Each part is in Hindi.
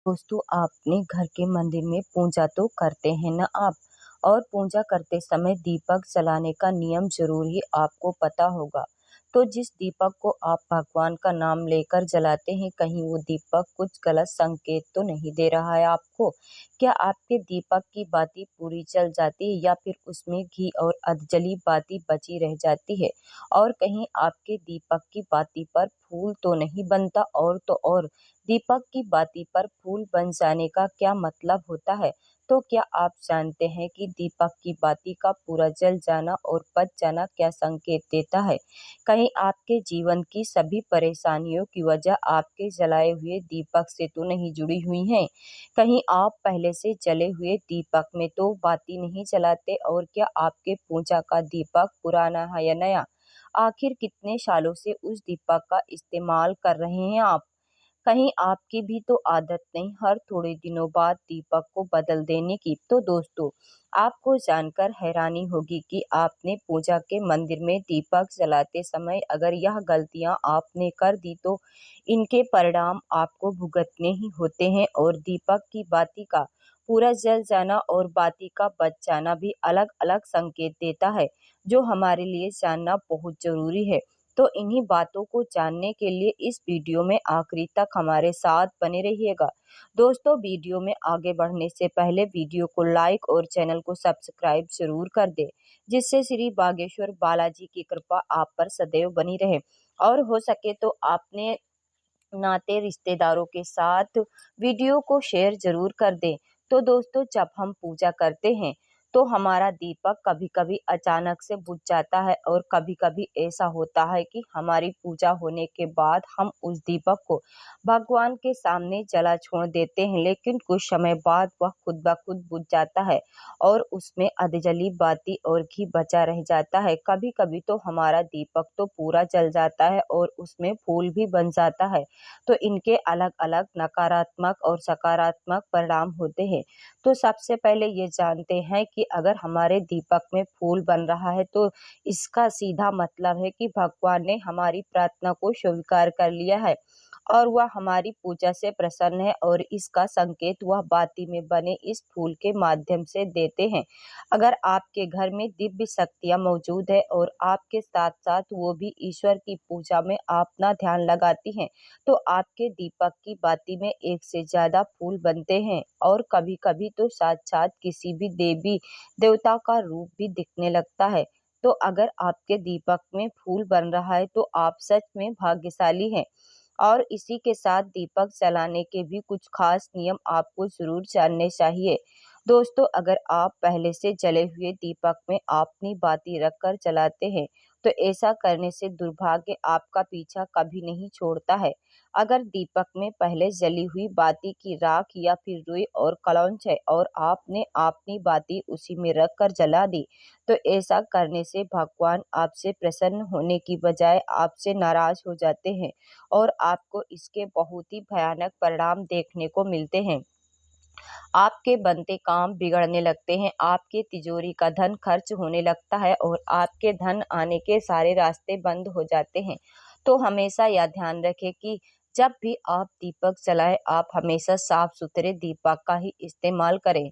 दोस्तों, अपने घर के मंदिर में पूजा तो करते हैं ना आप। और पूजा करते समय दीपक जलाने का नियम जरूर ही आपको पता होगा। तो जिस दीपक को आप भगवान का नाम लेकर जलाते हैं, कहीं वो दीपक कुछ गलत संकेत तो नहीं दे रहा है आपको? क्या आपके दीपक की बाती पूरी जल जाती है या फिर उसमें घी और अधजली बाती बची रह जाती है? और कहीं आपके दीपक की बाती पर फूल तो नहीं बनता? और तो और दीपक की बाती पर फूल बन जाने का क्या मतलब होता है? तो क्या आप जानते हैं कि दीपक की बाती का पूरा जल जाना और बच जाना क्या संकेत देता है? कहीं आपके जीवन की सभी परेशानियों की वजह आपके जलाए हुए दीपक से तो नहीं जुड़ी हुई हैं? कहीं आप पहले से जले हुए दीपक में तो बाती नहीं जलाते? और क्या आपके पूजा का दीपक पुराना है या नया? आखिर कितने सालों से उस दीपक का इस्तेमाल कर रहे हैं आप? कहीं आपकी भी तो आदत नहीं हर थोड़े दिनों बाद दीपक को बदल देने की? तो दोस्तों, आपको जानकर हैरानी होगी कि आपने पूजा के मंदिर में दीपक जलाते समय अगर यह गलतियां आपने कर दी तो इनके परिणाम आपको भुगतने ही होते हैं। और दीपक की बाती का पूरा जल जाना और बाती का बच जाना भी अलग अलग संकेत देता है, जो हमारे लिए जानना बहुत जरूरी है। तो इन्हीं बातों को जानने के लिए इस वीडियो में आखिरी तक हमारे साथ बने रहिएगा। दोस्तों, वीडियो में आगे बढ़ने से पहले वीडियो को लाइक और चैनल को सब्सक्राइब जरूर कर दे, जिससे श्री बागेश्वर बालाजी की कृपा आप पर सदैव बनी रहे। और हो सके तो आपने नाते रिश्तेदारों के साथ वीडियो को शेयर जरूर कर दें। तो दोस्तों, जब हम पूजा करते हैं तो हमारा दीपक कभी-कभी अचानक से बुझ जाता है और कभी-कभी ऐसा होता है कि हमारी पूजा होने के बाद हम उस दीपक को भगवान के सामने जला छोड़ देते हैं, लेकिन कुछ समय बाद वह खुद ब खुद बुझ जाता है और उसमें अधजली बाती और घी बचा रह जाता है। कभी-कभी तो हमारा दीपक तो पूरा जल जाता है और उसमें फूल भी बन जाता है। तो इनके अलग-अलग नकारात्मक और सकारात्मक परिणाम होते हैं। तो सबसे पहले ये जानते हैं कि अगर हमारे दीपक में फूल बन रहा है तो इसका सीधा मतलब है कि भगवान ने हमारी प्रार्थना को स्वीकार कर लिया है और वह हमारी पूजा से प्रसन्न है, और इसका संकेत वह बाती में बने इस फूल के माध्यम से देते हैं। अगर आपके घर में दिव्य शक्तियाँ मौजूद है और आपके साथ-साथ वो भी ईश्वर की पूजा में अपना ध्यान लगाती हैं, तो आपके दीपक की बाती में एक से ज्यादा फूल बनते हैं और कभी-कभी तो साथ-साथ किसी भी देवी देवता का रूप भी दिखने लगता है। तो अगर आपके दीपक में फूल बन रहा है तो आप सच में भाग्यशाली हैं। और इसी के साथ दीपक जलाने के भी कुछ खास नियम आपको जरूर जानने चाहिए। दोस्तों, अगर आप पहले से जले हुए दीपक में अपनी बाती रखकर जलाते हैं तो ऐसा करने से दुर्भाग्य आपका पीछा कभी नहीं छोड़ता है। अगर दीपक में पहले जली हुई बाती की राख या फिर रुई और कलौंज है और आपने अपनी बाती उसी में रखकर जला दी, तो ऐसा करने से भगवान आपसे प्रसन्न होने की बजाय आपसे नाराज हो जाते हैं और आपको इसके बहुत ही भयानक परिणाम देखने को मिलते हैं। आपके बनते काम बिगड़ने लगते हैं, आपके तिजोरी का धन खर्च होने लगता है और आपके धन आने के सारे रास्ते बंद हो जाते हैं। तो हमेशा यह ध्यान रखें कि जब भी आप दीपक जलाएं, आप हमेशा साफ सुथरे दीपक का ही इस्तेमाल करें।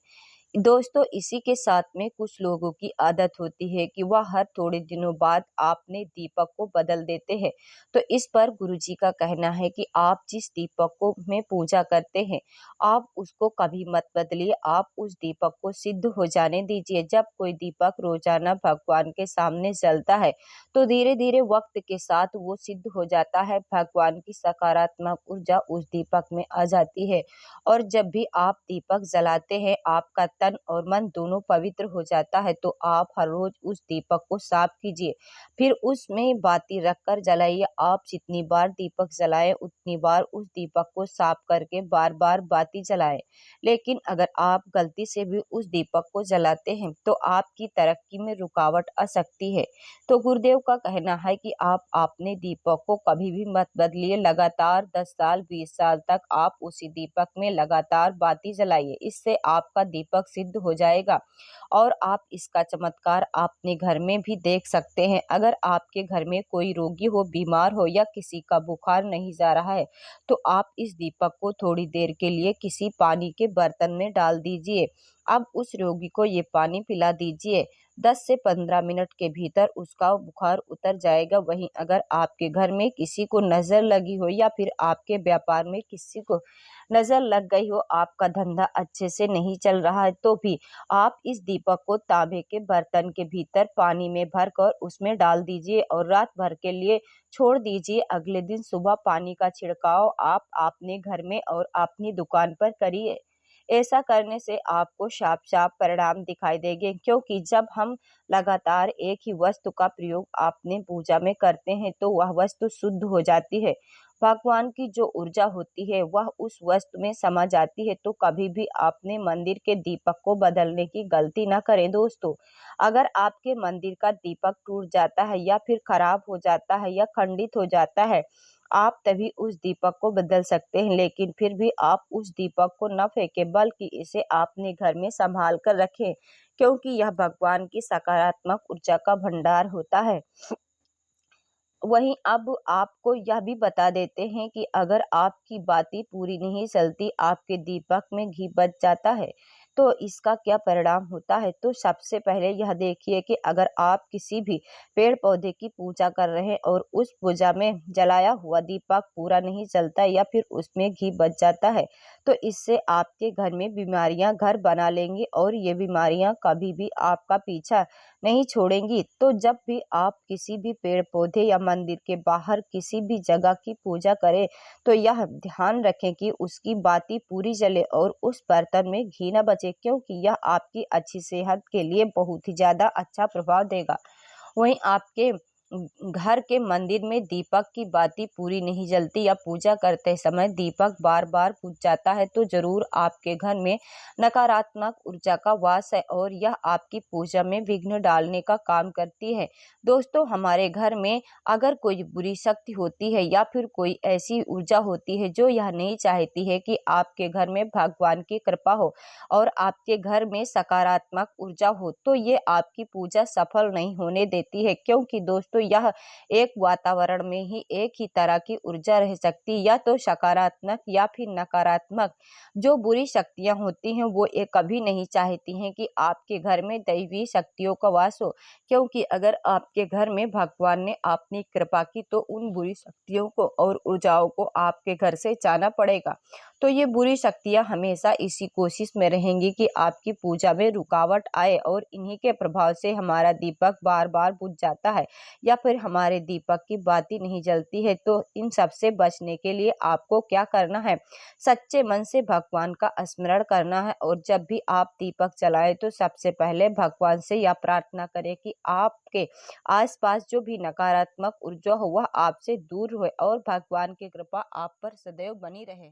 दोस्तों, इसी के साथ में कुछ लोगों की आदत होती है कि वह हर थोड़े दिनों बाद अपने दीपक को बदल देते हैं। तो इस पर गुरुजी का कहना है कि आप जिस दीपक को में पूजा करते हैं, आप उसको कभी मत बदलिए, आप उस दीपक को सिद्ध हो जाने दीजिए। जब कोई दीपक रोजाना भगवान के सामने जलता है, तो धीरे-धीरे वक्त के साथ वो सिद्ध हो जाता है, भगवान की सकारात्मक ऊर्जा उस दीपक में आ जाती है। और जब भी आप दीपक जलाते हैं, आपका तन और मन दोनों पवित्र हो जाता है। तो आप हर रोज उस दीपक को साफ कीजिए, फिर उसमें बाती रखकर जलाइए। आप जितनी बार दीपक जलाएं उतनी बार उस दीपक को साफ करके बार बार बाती जलाएं। लेकिन अगर आप गलती से भी उस दीपक को जलाते हैं तो आपकी तरक्की में रुकावट आ सकती है। तो गुरुदेव का कहना है कि आप अपने दीपक को कभी भी मत बदलिए, लगातार 10 साल 20 साल तक आप उसी दीपक में लगातार बाती जलाइए। इससे आपका दीपक सिद्ध हो जाएगा और आप इसका चमत्कार अपने घर में भी देख सकते हैं। अगर आपके घर में कोई रोगी हो, बीमार हो या किसी का बुखार नहीं जा रहा है, तो आप इस दीपक को थोड़ी देर के लिए किसी पानी के बर्तन में डाल दीजिए। अब उस रोगी को ये पानी पिला दीजिए। 10 से 15 मिनट के भीतर उसका बुखार उतर जाएगा। वहीं अगर आपके घर में किसी को नज़र लगी हो या फिर आपके व्यापार में किसी को नज़र लग गई हो, आपका धंधा अच्छे से नहीं चल रहा है, तो भी आप इस दीपक को तांबे के बर्तन के भीतर पानी में भर कर उसमें डाल दीजिए और रात भर के लिए छोड़ दीजिए। अगले दिन सुबह पानी का छिड़काव आप अपने घर में और अपनी दुकान पर करिए। ऐसा करने से आपको साफ-साफ परिणाम दिखाई देंगे, क्योंकि जब हम लगातार एक ही वस्तु का प्रयोग अपने पूजा में करते हैं, तो वह वस्तु शुद्ध हो जाती है। भगवान की जो ऊर्जा होती है, वह उस वस्तु में समा जाती है। तो कभी भी अपने मंदिर के दीपक को बदलने की गलती ना करें दोस्तों। अगर आपके मंदिर का दीपक टूट जाता है या फिर खराब हो जाता है या खंडित हो जाता है, आप तभी उस दीपक को बदल सकते हैं, लेकिन फिर भी आप उस दीपक को न फेंकें, बल्कि इसे अपने घर में संभाल कर रखें, क्योंकि यह भगवान की सकारात्मक ऊर्जा का भंडार होता है। वहीं अब आपको यह भी बता देते हैं कि अगर आपकी बातें पूरी नहीं चलती, आपके दीपक में घी बच जाता है, तो इसका क्या परिणाम होता है। तो सबसे पहले यह देखिए कि अगर आप किसी भी पेड़-पौधे की पूजा कर रहे हैं और उस पूजा में जलाया हुआ दीपक पूरा नहीं जलता या फिर उसमें घी बच जाता है, तो इससे आपके घर में बीमारियां घर बना लेंगी और ये बीमारियां कभी भी आपका पीछा नहीं छोड़ेंगी। तो जब भी आप किसी भी पेड़-पौधे या मंदिर के बाहर किसी भी जगह की पूजा करें, तो यह ध्यान रखें कि उसकी बाती पूरी जले और उस बर्तन में घी न बचे, क्योंकि यह आपकी अच्छी सेहत के लिए बहुत ही ज़्यादा अच्छा प्रभाव देगा। वहीं आपके घर के मंदिर में दीपक की बाती पूरी नहीं जलती या पूजा करते समय दीपक बार-बार बुझ जाता है, तो ज़रूर आपके घर में नकारात्मक ऊर्जा का वास है और यह आपकी पूजा में विघ्न डालने का काम करती है। दोस्तों, हमारे घर में अगर कोई बुरी शक्ति होती है या फिर कोई ऐसी ऊर्जा होती है जो यह नहीं चाहती है कि आपके घर में भगवान की कृपा हो और आपके घर में सकारात्मक ऊर्जा हो, तो ये आपकी पूजा सफल नहीं होने देती है, क्योंकि दोस्तों यह एक वातावरण में ही एक ही तरह की ऊर्जा रह सकती है, या तो सकारात्मक या फिर नकारात्मक। जो बुरी शक्तियां होती हैं वो ये कभी नहीं चाहती हैं कि आपके घर में दैवी शक्तियों का वास हो, क्योंकि अगर आपके घर में भगवान ने अपनी कृपा की, तो उन बुरी शक्तियों को और ऊर्जाओं को आपके घर से जाना पड़ेगा। तो ये बुरी शक्तियाँ हमेशा इसी कोशिश में रहेंगी कि आपकी पूजा में रुकावट आए और इन्हीं के प्रभाव से हमारा दीपक बार-बार बुझ जाता है या फिर हमारे दीपक की बाती नहीं जलती है। तो इन सब से बचने के लिए आपको क्या करना है? सच्चे मन से भगवान का स्मरण करना है और जब भी आप दीपक जलाएँ, तो सबसे पहले भगवान से यह प्रार्थना करें कि आपके आस-पास जो भी नकारात्मक ऊर्जा हो, वह आपसे दूर होए और भगवान की कृपा आप पर सदैव बनी रहे।